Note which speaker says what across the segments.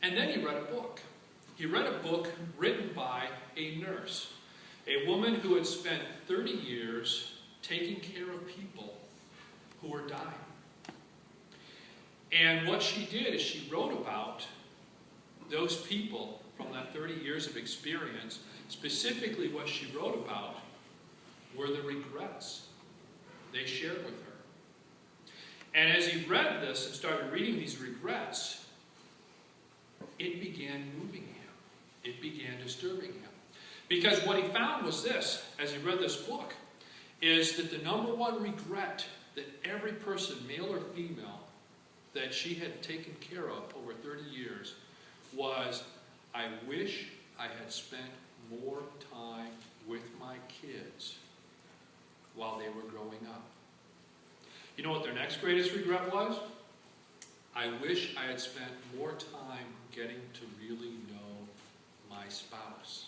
Speaker 1: And then he read a book. He read a book written by a nurse, a woman who had spent 30 years taking care of people who were dying. And what she did is she wrote about those people from that 30 years of experience. Specifically, what she wrote about were the regrets they shared with her. And as he read this and started reading these regrets, it began moving him. It began disturbing him. Because what he found was this, as he read this book, is that the number one regret that every person, male or female, that she had taken care of over 30 years was, I wish I had spent more time with my kids while they were growing up. You know what their next greatest regret was? I wish I had spent more time getting to really know my spouse.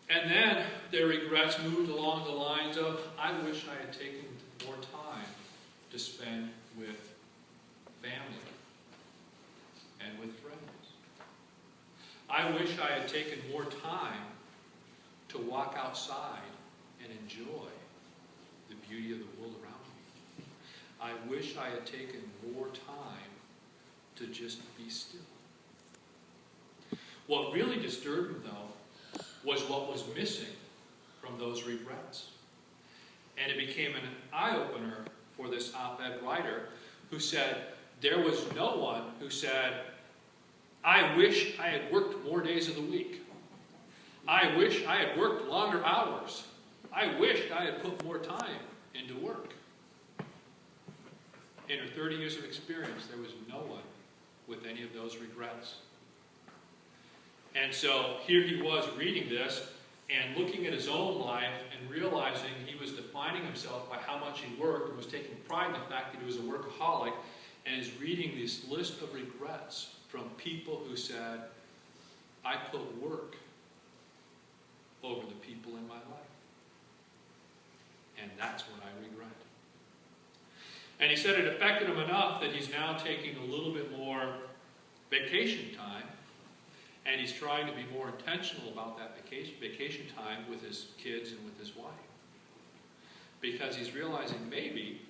Speaker 1: And then their regrets moved along the lines of, I wish I had taken more time to spend with family and with friends. I wish I had taken more time to walk outside and enjoy the beauty of the world around me. I wish I had taken more time to just be still. What really disturbed me, though, was what was missing from those regrets. And it became an eye-opener for this op-ed writer who said, there was no one who said, I wish I had worked more days of the week. I wish I had worked longer hours. I wished I had put more time into work. In her 30 years of experience, there was no one with any of those regrets. And so here he was reading this and looking at his own life and realizing he was defining himself by how much he worked and was taking pride in the fact that he was a workaholic, and is reading this list of regrets from people who said, I put work over the people in my life. And that's what I regret. And he said it affected him enough that he's now taking a little bit more vacation time, and he's trying to be more intentional about that vacation time with his kids and with his wife. Because he's realizing maybe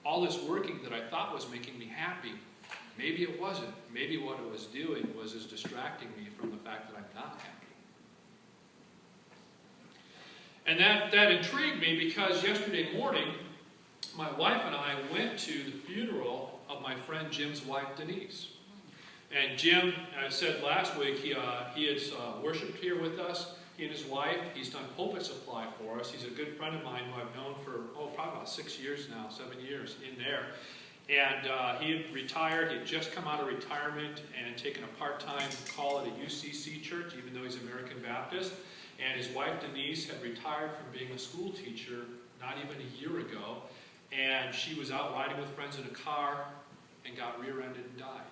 Speaker 1: all this working that I thought was making me happy, maybe it wasn't. Maybe what it was doing was distracting me from the fact that I'm not happy. And that intrigued me because yesterday morning, my wife and I went to the funeral of my friend Jim's wife, Denise. And Jim, I said last week, he has worshipped here with us. He and his wife, he's done pulpit supply for us. He's a good friend of mine who I've known for, probably about 6 years now, 7 years in there. And he had retired. He had just come out of retirement and taken a part-time call at a UCC church, even though he's American Baptist. And his wife, Denise, had retired from being a school teacher not even a year ago. And she was out riding with friends in a car and got rear-ended and died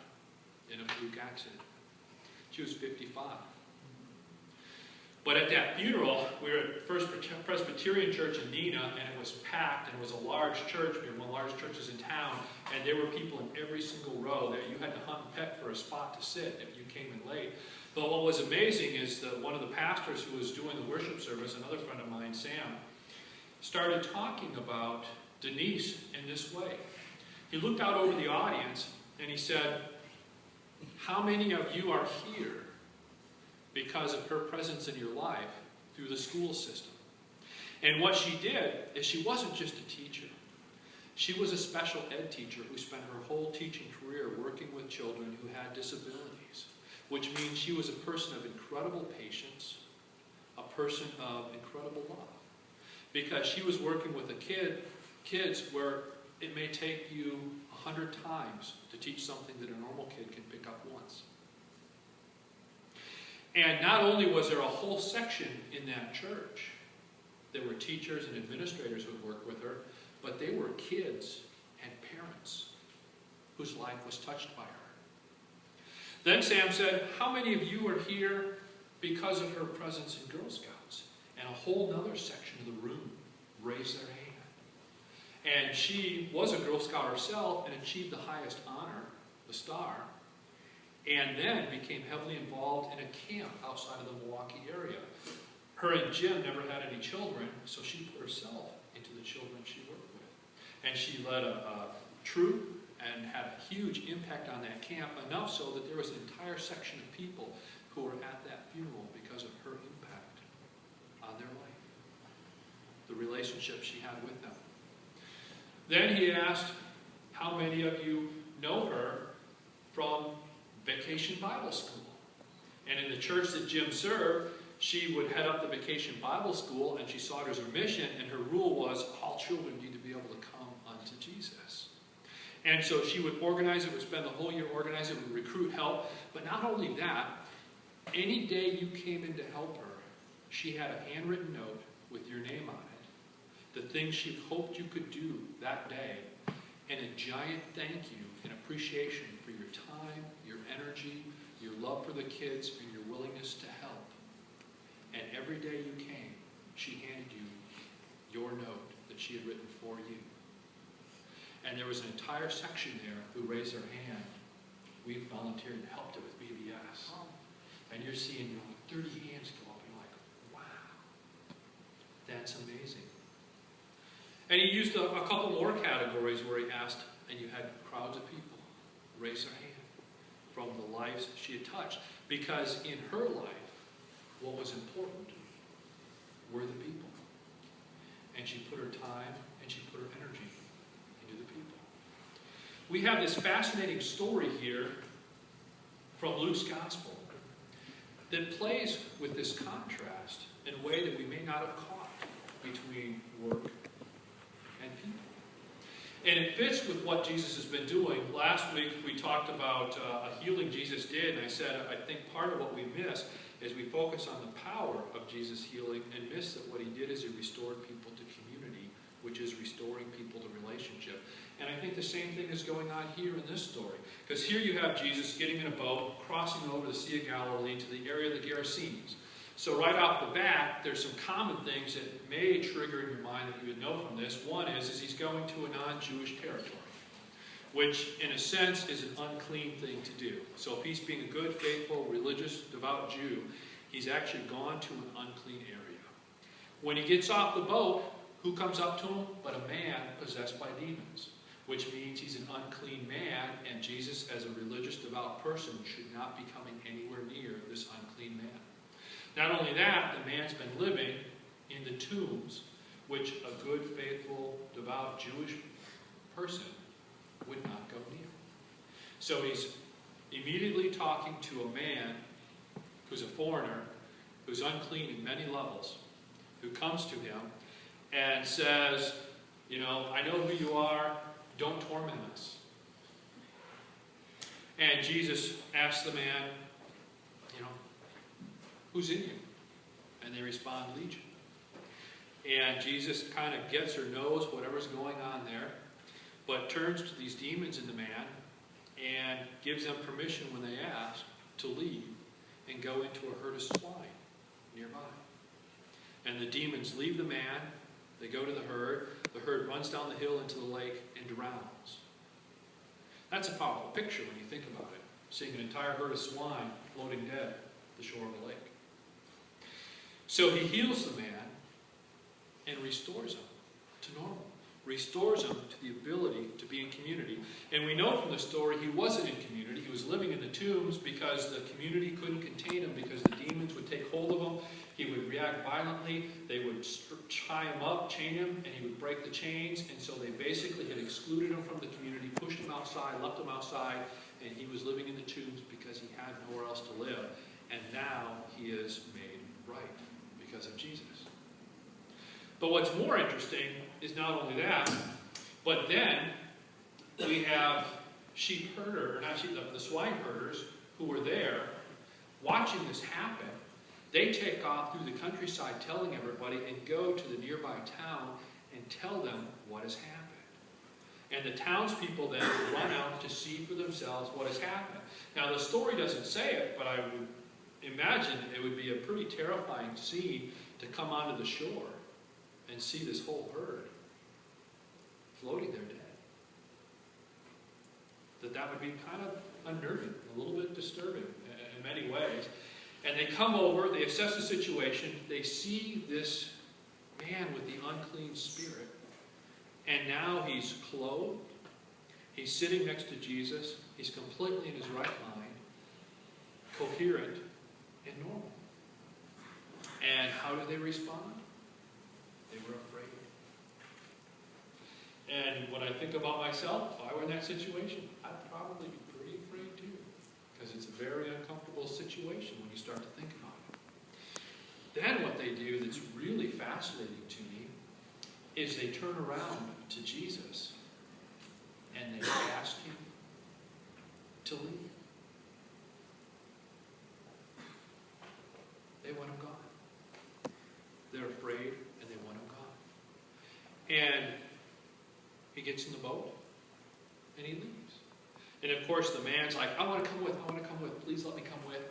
Speaker 1: in a fluke accident. She was 55. But at that funeral, we were at First Presbyterian Church in Neenah, and it was packed, and it was a large church. We were one of the largest churches in town, and there were people in every single row that you had to hunt and peck for a spot to sit if you came in late. But what was amazing is that one of the pastors who was doing the worship service, another friend of mine, Sam, started talking about Denise in this way. He looked out over the audience, and he said, how many of you are here because of her presence in your life through the school system? And what she did is she wasn't just a teacher. She was a special ed teacher who spent her whole teaching career working with children who had disabilities, which means she was a person of incredible patience, a person of incredible love, because she was working with kids where it may take you 100 times to teach something that a normal kid can pick up once. And not only was there a whole section in that church, there were teachers and administrators who would work with her, but they were kids and parents whose life was touched by her. Then Sam said, how many of you are here because of her presence in Girl Scouts? And a whole other section of the room raised their hand. And she was a Girl Scout herself and achieved the highest honor, the star, and then became heavily involved in a camp outside of the Milwaukee area. Her and Jim never had any children, so she put herself into the children she worked with. And she led a troop and had a huge impact on that camp, enough so that there was an entire section of people who were at that funeral because of her impact on their life, the relationship she had with them. Then he asked, how many of you know her from Vacation Bible School? And in the church that Jim served, she would head up the Vacation Bible School, and she saw it as her mission, and her rule was all children need to be able to come unto Jesus. And so she would organize it, would spend the whole year organizing it, would recruit help. But not only that, any day you came in to help her, she had a handwritten note with your name on it, the things she hoped you could do that day, and a giant thank you and appreciation for your time, your energy, your love for the kids, and your willingness to help. And every day you came, she handed you your note that she had written for you. And there was an entire section there who raised their hand. We volunteered and helped it with BBS. And you're seeing 30 hands go up, and you're like, wow, that's amazing. And he used a couple more categories where he asked, and you had crowds of people raise their hand from the lives she had touched. Because in her life, what was important were the people. And she put her time and she put her energy into the people. We have this fascinating story here from Luke's Gospel that plays with this contrast in a way that we may not have caught between work and people. And it fits with what Jesus has been doing. Last week we talked about a healing Jesus did, and I said I think part of what we miss is we focus on the power of Jesus' healing and miss that what he did is he restored people to community, which is restoring people to relationship. And I think the same thing is going on here in this story. Because here you have Jesus getting in a boat, crossing over the Sea of Galilee to the area of the Gerasenes. So right off the bat, there's some common things that may trigger in your mind that you would know from this. One is he's going to a non-Jewish territory, which in a sense is an unclean thing to do. So if he's being a good, faithful, religious, devout Jew, he's actually gone to an unclean area. When he gets off the boat, who comes up to him? But a man possessed by demons, which means he's an unclean man, and Jesus, as a religious, devout person, should not be coming anywhere near this unclean man. Not only that, the man's been living in the tombs, which a good, faithful, devout Jewish person would not go near. So he's immediately talking to a man who's a foreigner, who's unclean in many levels, who comes to him and says, you know, I know who you are, don't torment us. And Jesus asks the man, you know, who's in you? And they respond, Legion. And Jesus kind of gets or knows whatever's going on there, but turns to these demons in the man and gives them permission when they ask to leave and go into a herd of swine nearby. And the demons leave the man, they go to the herd runs down the hill into the lake and drowns. That's a powerful picture when you think about it, seeing an entire herd of swine floating dead at the shore of the lake. So he heals the man and restores him to normal. Restores him to the ability to be in community. And we know from the story he wasn't in community. He was living in the tombs because the community couldn't contain him, because the demons would take hold of him. He would react violently. They would tie him up, chain him, and he would break the chains. And so they basically had excluded him from the community, pushed him outside, left him outside, and he was living in the tombs because he had nowhere else to live. And now he is made right because of Jesus. But what's more interesting is not only that, but then we have the swine herders who were there watching this happen. They take off through the countryside telling everybody and go to the nearby town and tell them what has happened. And the townspeople then run out to see for themselves what has happened. Now the story doesn't say it, but I would imagine it would be a pretty terrifying scene to come onto the shore and see this whole herd floating there dead. That would be kind of unnerving, a little bit disturbing in many ways. And they come over, they assess the situation, they see this man with the unclean spirit, and now he's clothed, he's sitting next to Jesus, he's completely in his right mind, coherent and normal. And how do they respond? They were afraid. And when I think about myself, if I were in that situation, I'd probably be pretty afraid too. Because it's a very uncomfortable situation when you start to think about it. Then what they do that's really fascinating to me is they turn around to Jesus and they ask him to leave. They want him gone. They're afraid and they want him gone. And he gets in the boat and he leaves. And of course the man's like, I want to come with, please let me come with.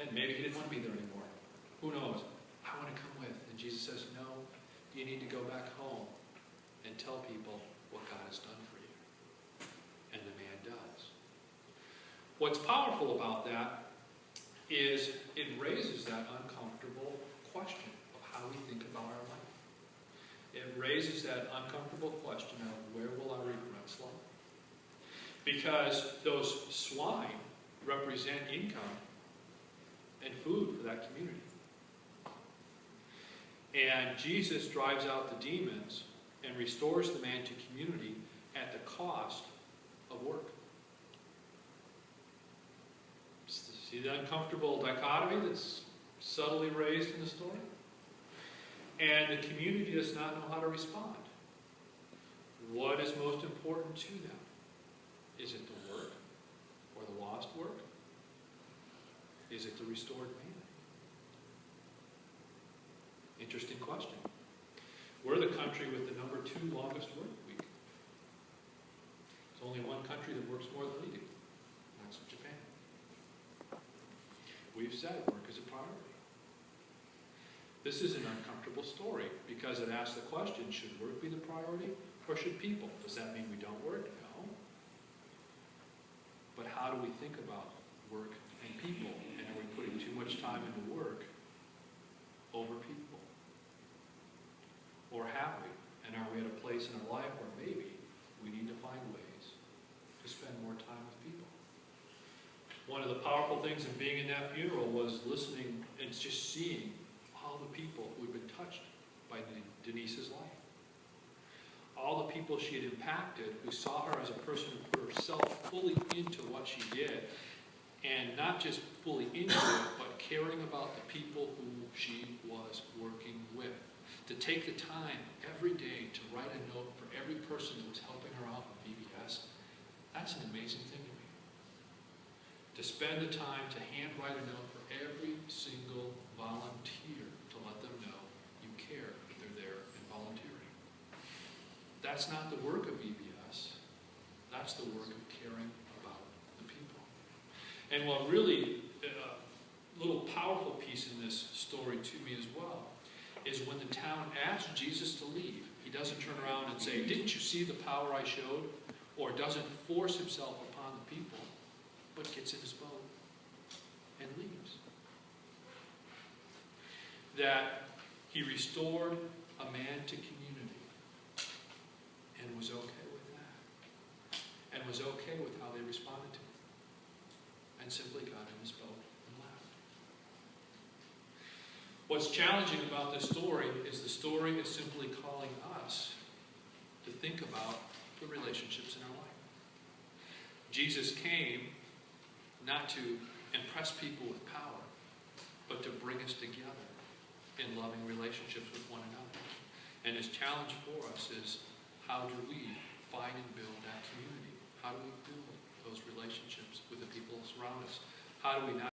Speaker 1: And maybe he didn't want to be there anymore. Who knows? I want to come with. And Jesus says, no, you need to go back home and tell people what God has done for you. And the man does. What's powerful about that is it raises that uncomfortable question of how we think about our life. It raises that uncomfortable question of where will our regrets lie? Because those swine represent income and food for that community. And Jesus drives out the demons and restores the man to community at the cost of work. See the uncomfortable dichotomy that's subtly raised in the story? And the community does not know how to respond. What is most important to them? Is it the work or the lost work? Is it the restored man? Interesting question. We're the country with the number 2 longest work week. There's only one country that works more than we do. That's Japan. We've said work is a priority. This is an uncomfortable story because it asks the question, should work be the priority or should people? Does that mean we don't work? No. But how do we think about work and people? And are we putting too much time into work over people? Or have we? And are we at a place in our life where maybe we need to find ways to spend more time with people? One of the powerful things of being in that funeral was listening and just seeing all the people who had been touched by Denise's life. All the people she had impacted who saw her as a person who put herself fully into what she did, and not just fully into it, but caring about the people who she was working with. To take the time every day to write a note for every person who was helping her out with VBS, that's an amazing thing to me. To spend the time to handwrite a note for every single volunteer to let them know you care that they're there and volunteering. That's not the work of VBS. That's the work of caring about the people. And what really, a little powerful piece in this story to me as well, is when the town asks Jesus to leave, he doesn't turn around and say, didn't you see the power I showed? Or doesn't force himself upon the people, but gets in his boat and leaves. That he restored a man to community and was okay with that. And was okay with how they responded to him. And simply got in his boat and left. What's challenging about this story is the story is simply calling us to think about the relationships in our life. Jesus came not to impress people with power, but to bring us together in loving relationships with one another. And his challenge for us is, how do we find and build that community? How do we build those relationships with the people around us? How do we not